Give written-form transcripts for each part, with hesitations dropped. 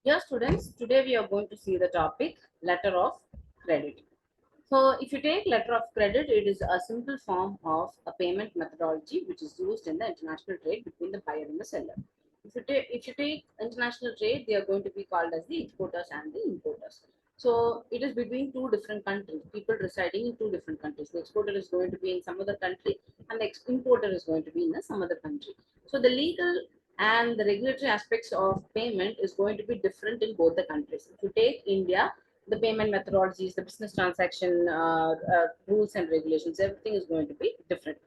Dear students, today we are going to see the topic letter of credit. So, if you take letter of credit, it is a simple form of a payment methodology which is used in the international trade between the buyer and the seller. If you take international trade, they are going to be called as the exporters and the importers. So, it is between two different countries, people residing in two different countries. The exporter is going to be in some other country, and the importer is going to be in some other country. So, the legal and the regulatory aspects of payment is going to be different in both the countries. If you take India, the payment methodologies, the business transaction rules and regulations, everything is going to be different.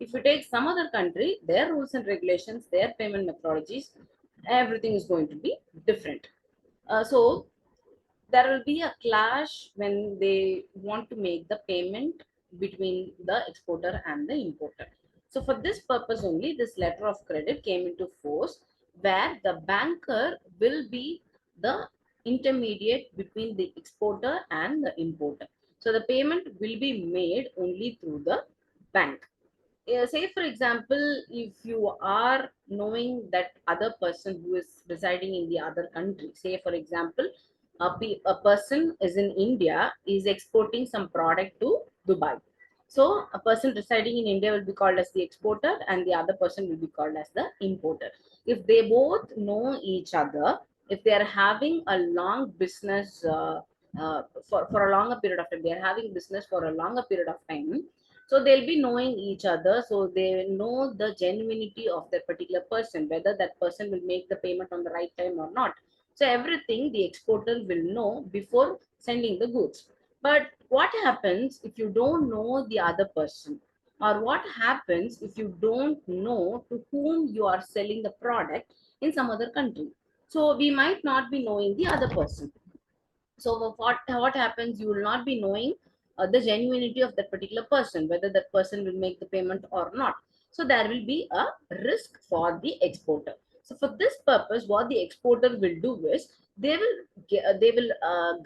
If you take some other country, their rules and regulations, their payment methodologies, everything is going to be different. So there will be a clash when they want to make the payment between the exporter and the importer. So for this purpose only, this letter of credit came into force, where the banker will be the intermediate between the exporter and the importer. So the payment will be made only through the bank. Say for example, if you are knowing that other person who is residing in the other country, say for example, a person is in India, is exporting some product to Dubai. So a person residing in India will be called as the exporter, and the other person will be called as the importer. If they both know each other, if they are having a long business for a longer period of time, they are having business for a longer period of time, so they'll be knowing each other, so they know the genuinity of that particular person, whether that person will make the payment on the right time or not. So everything the exporter will know before sending the goods. But what happens if you don't know the other person, or what happens if you don't know to whom you are selling the product in some other country? So we might not be knowing the other person. So what happens, you will not be knowing the genuinity of that particular person, whether that person will make the payment or not. So there will be a risk for the exporter. So for this purpose, what the exporter will do is, they will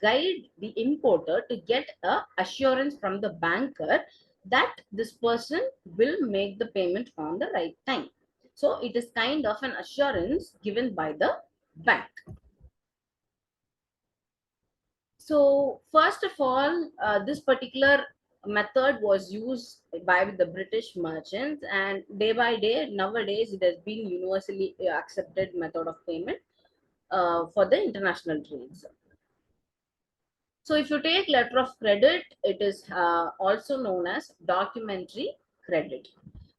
guide the importer to get a assurance from the banker that this person will make the payment on the right time. So it is kind of an assurance given by the bank. So first of all, this particular method was used by the British merchants, and day by day, nowadays, it has been universally accepted method of payment for the international trades. So if you take letter of credit, it is also known as documentary credit,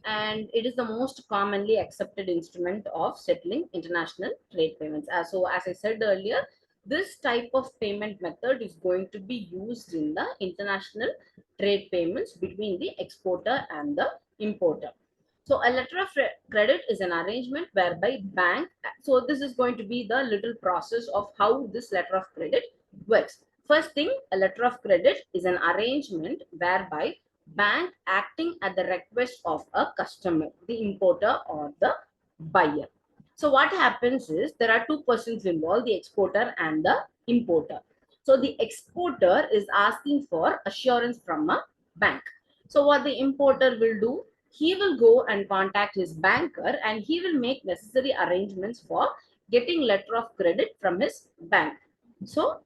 and it is the most commonly accepted instrument of settling international trade payments. As I said earlier, this type of payment method is going to be used in the international trade payments between the exporter and the importer. So a letter of credit is an arrangement whereby bank, so this is going to be the little process of how this letter of credit works. First thing, a letter of credit is an arrangement whereby bank acting at the request of a customer, the importer or the buyer. So what happens is, there are two persons involved, the exporter and the importer. So the exporter is asking for assurance from a bank. So what the importer will do, he will go and contact his banker, and he will make necessary arrangements for getting letter of credit from his bank. So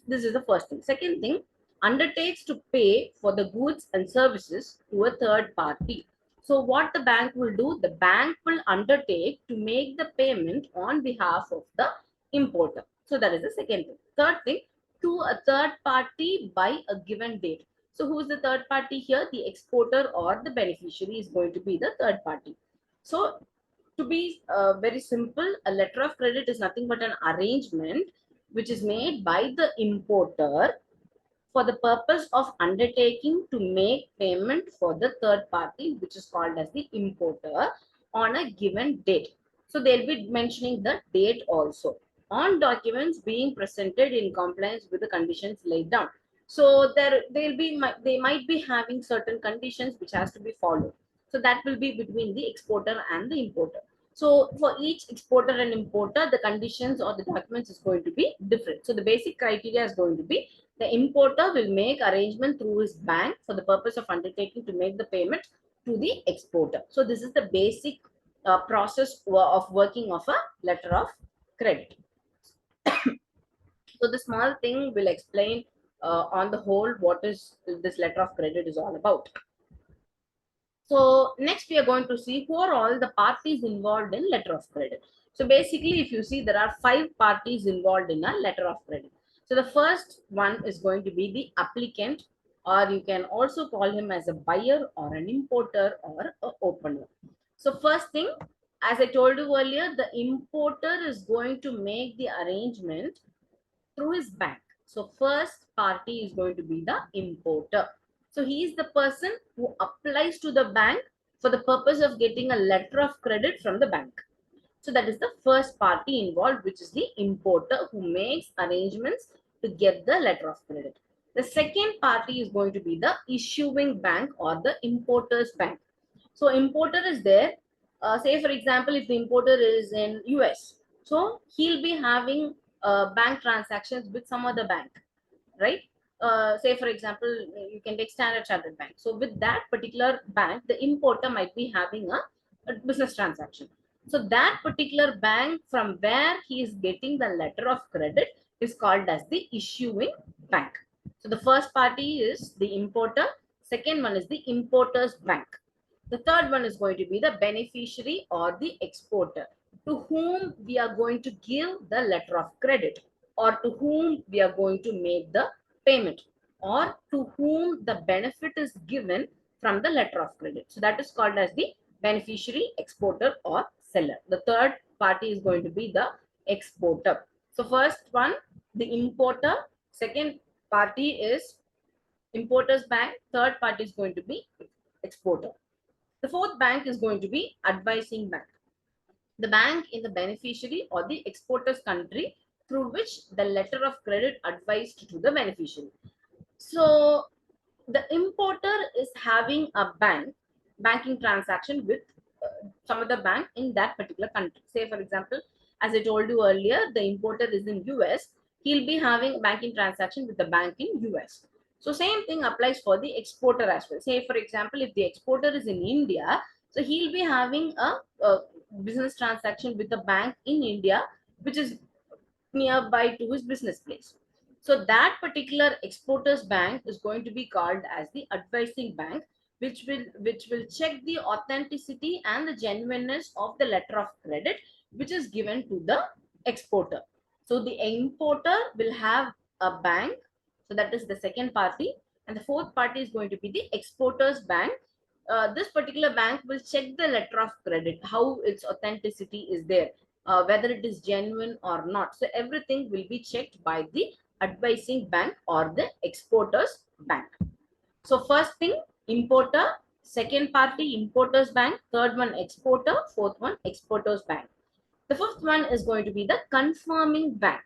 this is the first thing. Second thing, undertakes to pay for the goods and services to a third party. So what the bank will do, the bank will undertake to make the payment on behalf of the importer. So that is the second thing. Third thing, to a third party by a given date. So who is the third party here? The exporter or the beneficiary is going to be the third party. So to be very simple, a letter of credit is nothing but an arrangement which is made by the importer for the purpose of undertaking to make payment for the third party, which is called as the importer, on a given date. So they'll be mentioning the date also on documents being presented in compliance with the conditions laid down. So they might be having certain conditions which has to be followed. So that will be between the exporter and the importer. So for each exporter and importer, the conditions or the documents is going to be different. So the basic criteria is going to be, the importer will make arrangement through his bank for the purpose of undertaking to make the payment to the exporter. So this is the basic process of working of a letter of credit. So the small thing will explain on the whole what is this letter of credit is all about. So next we are going to see who are all the parties involved in letter of credit. So basically, if you see, there are 5 parties involved in a letter of credit. So the first one is going to be the applicant, or you can also call him as a buyer or an importer or an opener. So first thing, as I told you earlier, the importer is going to make the arrangement through his bank. So first party is going to be the importer. So he is the person who applies to the bank for the purpose of getting a letter of credit from the bank. So that is the first party involved, which is the importer who makes arrangements to get the letter of credit. The second party is going to be the issuing bank or the importer's bank. So importer is there. Say for example, if the importer is in US, so he'll be having bank transactions with some other bank, right? Say for example, you can take Standard Chartered Bank. So with that particular bank, the importer might be having a business transaction. So that particular bank from where he is getting the letter of credit is called as the issuing bank. So the first party is the importer. Second one is the importer's bank. The third one is going to be the beneficiary or the exporter, to whom we are going to give the letter of credit, or to whom we are going to make the payment, or to whom the benefit is given from the letter of credit. So that is called as the beneficiary, exporter, or seller. The third party is going to be the exporter. So first one, the importer. Second party is importer's bank. Third party is going to be exporter. The fourth bank is going to be advising bank, the bank in the beneficiary or the exporter's country through which the letter of credit advised to the beneficiary. So the importer is having a banking transaction with some other bank in that particular country. Say for example, as I told you earlier, the importer is in US, he'll be having banking transaction with the bank in US. So same thing applies for the exporter as well. Say for example, if the exporter is in India, so he'll be having a business transaction with the bank in India, which is nearby to his business place. So that particular exporter's bank is going to be called as the advising bank, which will check the authenticity and the genuineness of the letter of credit which is given to the exporter. So the importer will have a bank, so that is the second party, and the fourth party is going to be the exporter's bank. This particular bank will check the letter of credit, how its authenticity is there, whether it is genuine or not. So everything will be checked by the advising bank or the exporter's bank. So first thing, importer. Second party, importer's bank. Third one, exporter. Fourth one, exporter's bank. The fifth one is going to be the confirming bank.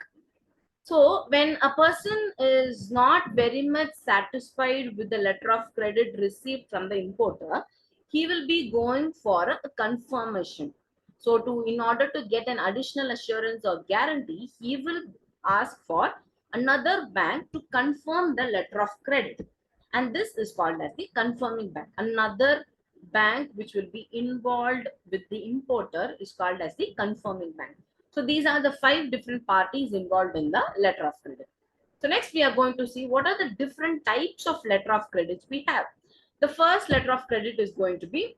So when a person is not very much satisfied with the letter of credit received from the importer, he will be going for a confirmation. So in order to get an additional assurance or guarantee, he will ask for another bank to confirm the letter of credit. And this is called as the confirming bank. Another bank which will be involved with the importer is called as the confirming bank. So these are the 5 different parties involved in the letter of credit. So next we are going to see what are the different types of letter of credits we have. The first letter of credit is going to be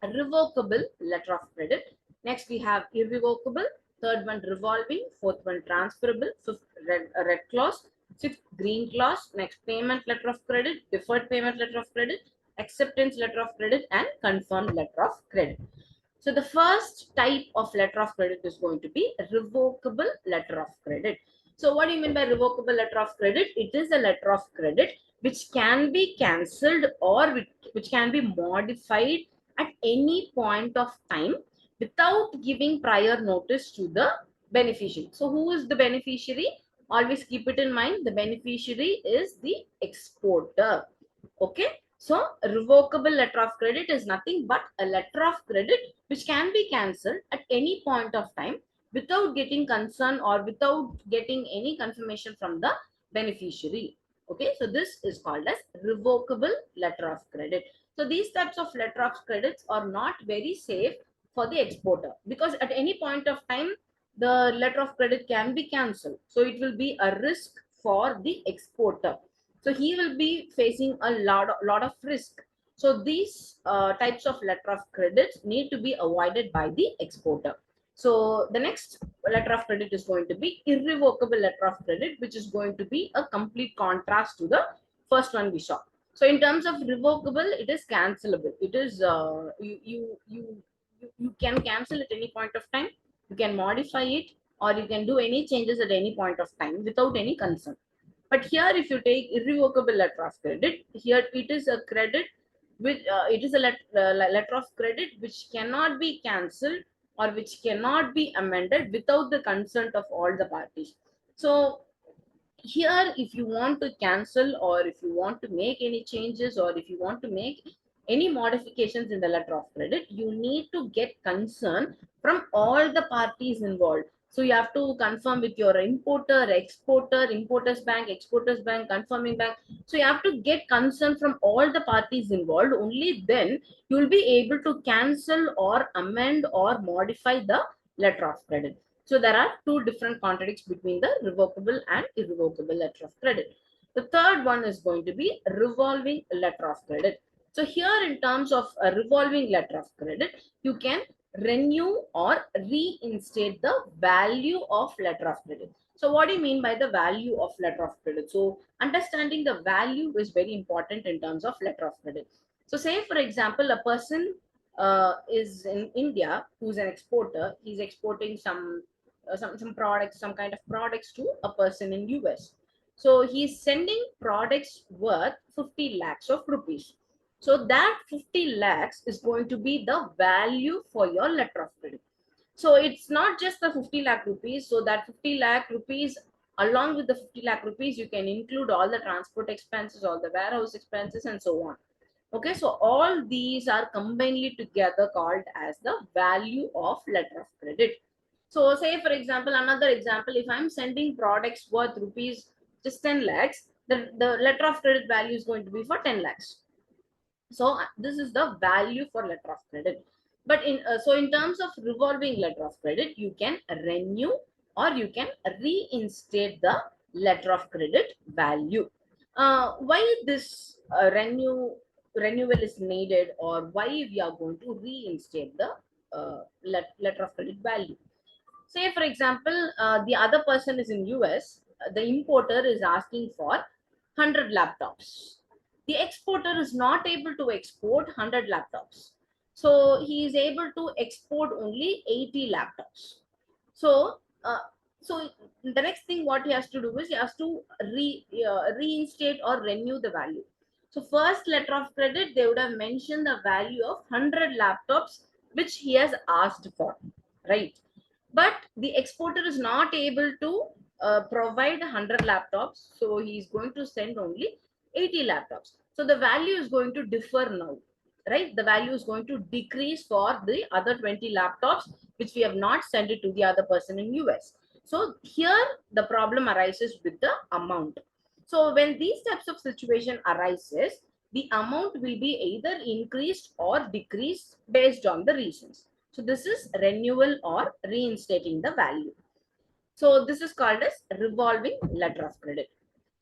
a revocable letter of credit. Next we have irrevocable. Third one revolving. Fourth one transferable. Fifth red clause. Sixth green clause. Next payment letter of credit. Deferred payment letter of credit. Acceptance letter of credit and confirmed letter of credit. So the first type of letter of credit is going to be revocable letter of credit. So what do you mean by revocable letter of credit? It is a letter of credit which can be cancelled or which can be modified at any point of time without giving prior notice to the beneficiary. So who is the beneficiary? Always keep it in mind. The beneficiary is the exporter. Okay. So revocable letter of credit is nothing but a letter of credit which can be cancelled at any point of time without getting concern or without getting any confirmation from the beneficiary. Okay, so this is called as revocable letter of credit. So these types of letter of credits are not very safe for the exporter, because at any point of time the letter of credit can be cancelled. So it will be a risk for the exporter. So he will be facing a lot of risk. So these types of letter of credits need to be avoided by the exporter. So the next letter of credit is going to be irrevocable letter of credit, which is going to be a complete contrast to the first one we saw. So in terms of revocable, it is cancelable. It is you can cancel at any point of time. You can modify it, or you can do any changes at any point of time without any concern. But here, if you take irrevocable letter of credit, here it is a credit which it is a letter of credit which cannot be cancelled or which cannot be amended without the consent of all the parties. So here, if you want to cancel, or if you want to make any changes, or if you want to make any modifications in the letter of credit, you need to get concern from all the parties involved. So you have to confirm with your importer, exporter, exporters bank, confirming bank. So you have to get concern from all the parties involved. Only then you will be able to cancel or amend or modify the letter of credit. So there are two different contradicts between the revocable and irrevocable letter of credit. The third one is going to be revolving letter of credit. So here, in terms of a revolving letter of credit, you can renew or reinstate the value of letter of credit. So what do you mean by the value of letter of credit? So understanding the value is very important in terms of letter of credit. So say, for example, a person is in India who's an exporter. He's exporting some products, some kind of products to a person in US. So he's sending products worth 50 lakhs of rupees. So that 50 lakhs is going to be the value for your letter of credit. So it's not just the 50 lakh rupees. So that 50 lakh rupees, along with the 50 lakh rupees, you can include all the transport expenses, all the warehouse expenses, and so on. Okay, so all these are combinedly together called as the value of letter of credit. So say, for example, another example, if I'm sending products worth rupees just 10 lakhs, the letter of credit value is going to be for 10 lakhs. So this is the value for letter of credit. But in terms of revolving letter of credit, you can renew or you can reinstate the letter of credit value. Why this renewal is needed, or why we are going to reinstate the letter of credit value? Say, for example, the other person is in US, the importer is asking for 100 laptops. The exporter is not able to export 100 laptops. So he is able to export only 80 laptops. So, so the next thing what he has to do is he has to reinstate or renew the value. So first letter of credit, they would have mentioned the value of 100 laptops which he has asked for, right? But the exporter is not able to provide 100 laptops, so he is going to send only 80 laptops. So the value is going to differ now, right? The value is going to decrease for the other 20 laptops which we have not sent it to the other person in US. So here the problem arises with the amount. So when these types of situation arises, the amount will be either increased or decreased based on the reasons. So this is renewal or reinstating the value. So this is called as revolving letter of credit.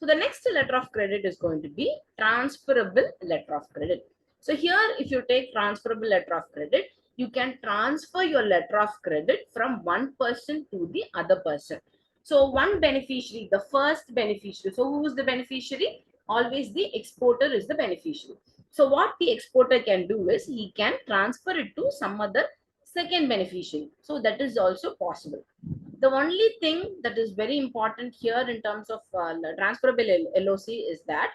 So the next letter of credit is going to be transferable letter of credit. So here, if you take transferable letter of credit, you can transfer your letter of credit from one person to the other person. So one beneficiary, the first beneficiary. So who is the beneficiary? Always the exporter is the beneficiary. So what the exporter can do is he can transfer it to some other second beneficiary. So that is also possible. The only thing that is very important here in terms of transferable LOC is that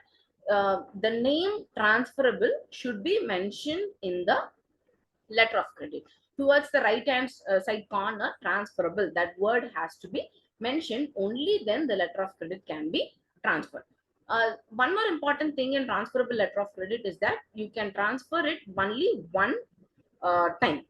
the name transferable should be mentioned in the letter of credit. Towards the right hand side corner, transferable, that word has to be mentioned. Only then the letter of credit can be transferred. One more important thing in transferable letter of credit is that you can transfer it only one time.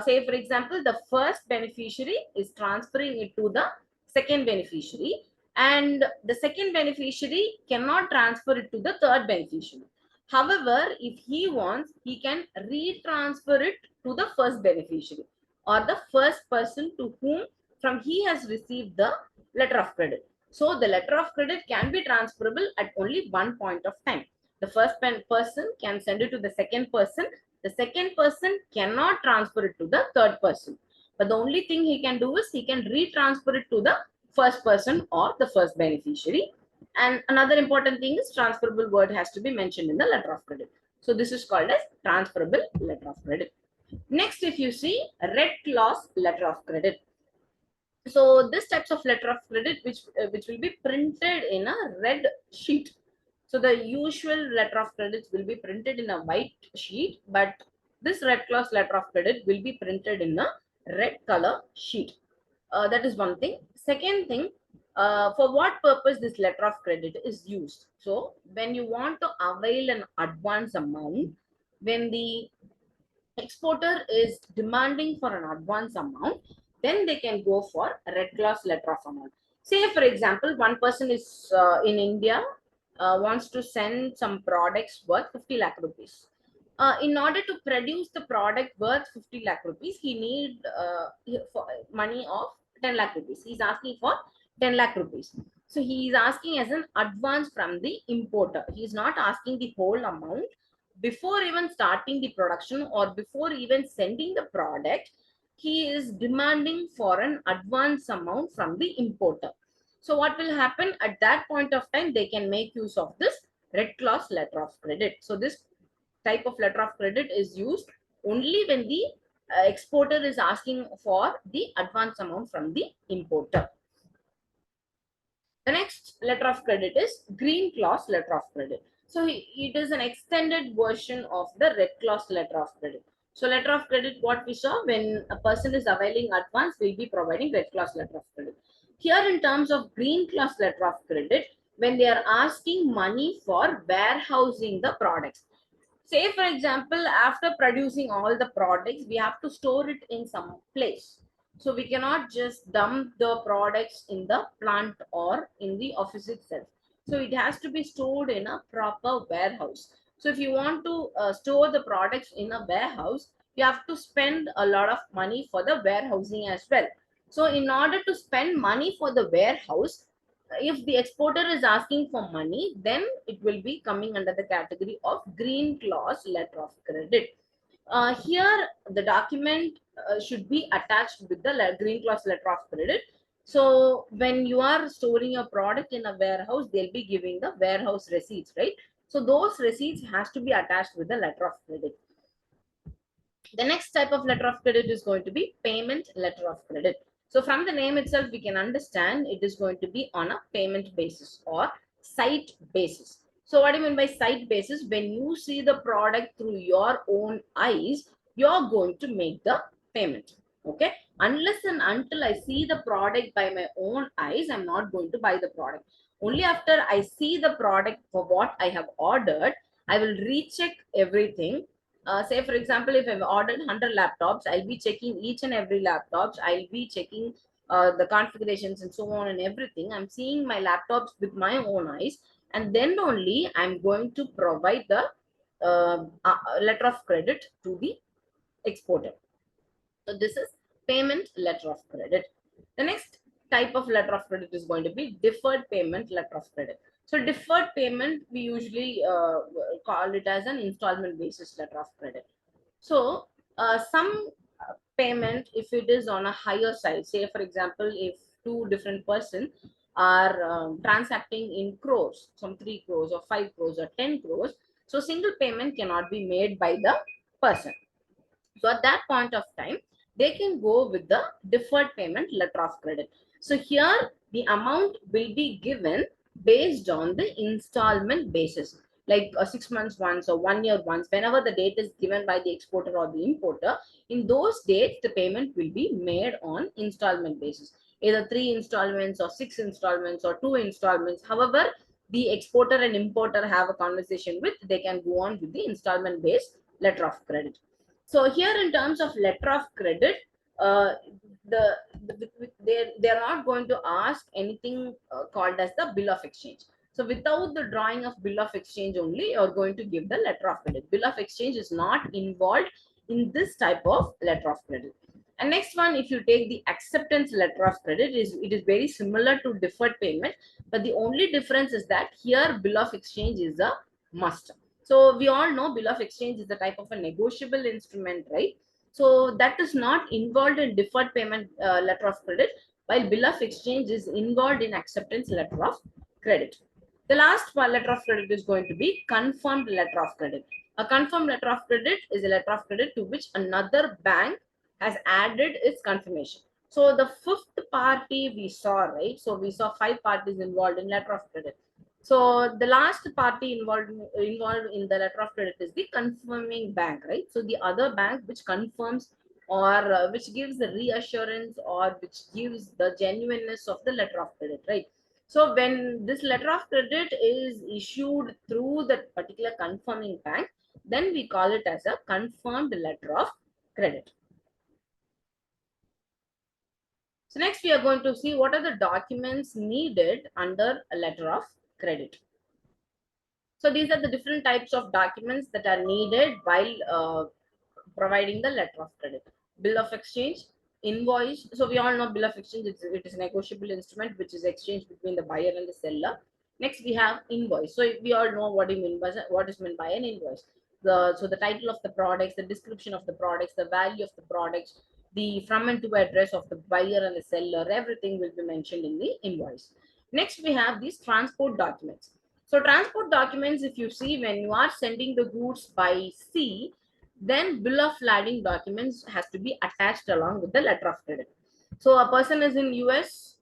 Say, for example, the first beneficiary is transferring it to the second beneficiary, and the second beneficiary cannot transfer it to the third beneficiary. However, if he wants, he can retransfer it to the first beneficiary or the first person to whom from he has received the letter of credit. So the letter of credit can be transferable at only one point of time. The first person can send it to the second person. The second person cannot transfer it to the third person. But the only thing he can do is he can retransfer it to the first person or the first beneficiary. And another important thing is transferable word has to be mentioned in the letter of credit. So this is called as transferable letter of credit. Next, if you see red clause letter of credit. So this types of letter of credit which will be printed in a red sheet. So the usual letter of credit will be printed in a white sheet, but this red clause letter of credit will be printed in a red color sheet. That is one thing. Second thing, for what purpose this letter of credit is used. So when you want to avail an advance amount, when the exporter is demanding for an advance amount, then they can go for a red clause letter of amount. Say, for example, one person is in India, wants to send some products worth 50 lakh rupees. In order to produce the product worth 50 lakh rupees, he need money of 10 lakh rupees. He's asking for 10 lakh rupees. So he is asking as an advance from the importer. He is not asking the whole amount before even starting the production or before even sending the product. He is demanding for an advance amount from the importer. So what will happen at that point of time? They can make use of this red clause letter of credit. So this type of letter of credit is used only when the exporter is asking for the advance amount from the importer. The next letter of credit is green clause letter of credit. So it is an extended version of the red clause letter of credit. So letter of credit, what we saw, when a person is availing advance, will be providing red clause letter of credit. Here in terms of green clause letter of credit, when they are asking money for warehousing the products. Say, for example, after producing all the products, we have to store it in some place. So we cannot just dump the products in the plant or in the office itself. So it has to be stored in a proper warehouse. So if you want to store the products in a warehouse, you have to spend a lot of money for the warehousing as well. So in order to spend money for the warehouse, if the exporter is asking for money, then it will be coming under the category of green clause letter of credit. Here, the document should be attached with the green clause letter of credit. So when you are storing your product in a warehouse, they'll be giving the warehouse receipts, right? So those receipts has to be attached with the letter of credit. The next type of letter of credit is going to be payment letter of credit. So from the name itself, we can understand it is going to be on a payment basis or site basis. So what do you mean by site basis? When you see the product through your own eyes, you're going to make the payment. Okay. Unless and until I see the product by my own eyes, I'm not going to buy the product. Only after I see the product for what I have ordered, I will recheck everything. Say, for example, if I've ordered 100 laptops, I'll be checking each and every laptops. I'll be checking the configurations and so on and everything. I'm seeing my laptops with my own eyes, and then only I'm going to provide the letter of credit to the exporter. So this is payment letter of credit. The next type of letter of credit is going to be deferred payment letter of credit. So deferred payment, we usually call it as an installment basis letter of credit. So some payment, if it is on a higher side, say for example, if two different persons are transacting in crores, some 3 crores or 5 crores or 10 crores, so single payment cannot be made by the person. So at that point of time, they can go with the deferred payment letter of credit. So here the amount will be given based on the installment basis, like 6 months once or 1 year once, whenever the date is given by the exporter or the importer. In those dates, the payment will be made on installment basis, either 3 installments or 6 installments or 2 installments. However, the exporter and importer have a conversation with, they can go on with the installment based letter of credit. So here in terms of letter of credit, uh, they're not going to ask anything called as the bill of exchange. So without the drawing of bill of exchange only, you're going to give the letter of credit. Bill of exchange is not involved in this type of letter of credit. And next one, if you take the acceptance letter of credit, it is very similar to deferred payment, but the only difference is that here bill of exchange is a must. So we all know bill of exchange is the type of a negotiable instrument, right? So that is not involved in deferred payment letter of credit, while bill of exchange is involved in acceptance letter of credit. The last letter of credit is going to be confirmed letter of credit. A confirmed letter of credit is a letter of credit to which another bank has added its confirmation. So the fifth party we saw, right? So we saw five parties involved in letter of credit. So the last party involved in the letter of credit is the confirming bank, right? So the other bank which confirms or which gives the reassurance or which gives the genuineness of the letter of credit, right? So when this letter of credit is issued through that particular confirming bank, then we call it as a confirmed letter of credit. So next we are going to see what are the documents needed under a letter of credit. So these are the different types of documents that are needed while providing the letter of credit. Bill of exchange, invoice. So we all know bill of exchange, it is a negotiable instrument which is exchanged between the buyer and the seller. Next we have invoice. So we all know what is meant by an invoice. So the title of the products, the description of the products, the value of the products, the from and to address of the buyer and the seller, everything will be mentioned in the invoice. Next we have these transport documents. So transport documents, if you see, when you are sending the goods by sea, then bill of lading documents has to be attached along with the letter of credit. So a person is in US,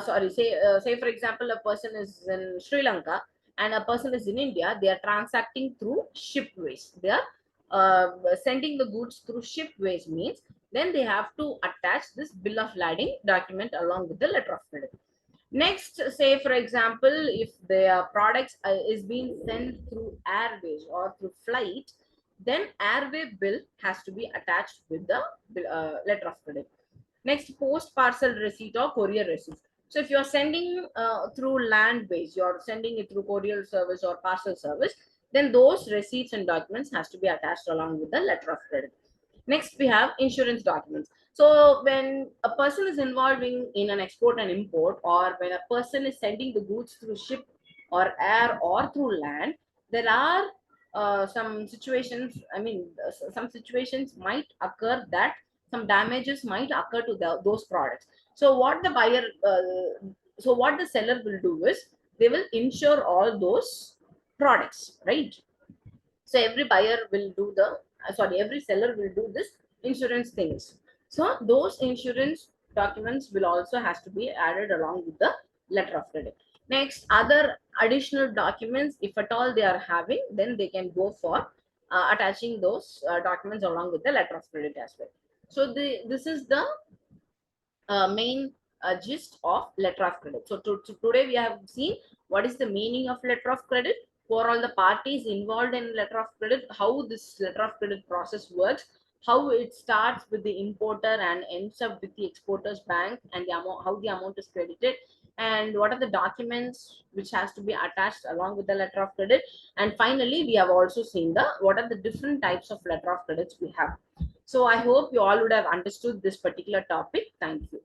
say for example, a person is in Sri Lanka and a person is in India. They are transacting through shipways. They are sending the goods through shipways means then they have to attach this bill of lading document along with the letter of credit. Next, say for example, if the products is being sent through airways or through flight, then airway bill has to be attached with the letter of credit. Next, post parcel receipt or courier receipt. So if you're sending through land base, you're sending it through courier service or parcel service, then those receipts and documents has to be attached along with the letter of credit. Next, we have insurance documents. So when a person is involving in an export and import, or when a person is sending the goods through ship or air or through land, there are some situations, some situations might occur that some damages might occur to those products. So what the seller will do is they will insure all those products, right? So every buyer will do the every seller will do this insurance things. So those insurance documents will also has to be added along with the letter of credit. Next, other additional documents, if at all they are having, then they can go for attaching those documents along with the letter of credit as well. So this is the main gist of letter of credit. So today we have seen what is the meaning of letter of credit, for all the parties involved in letter of credit, how this letter of credit process works, how it starts with the importer and ends up with the exporter's bank, and the amount, how the amount is credited, and what are the documents which has to be attached along with the letter of credit. And finally, we have also seen the what are the different types of letter of credits we have. So I hope you all would have understood this particular topic. Thank you.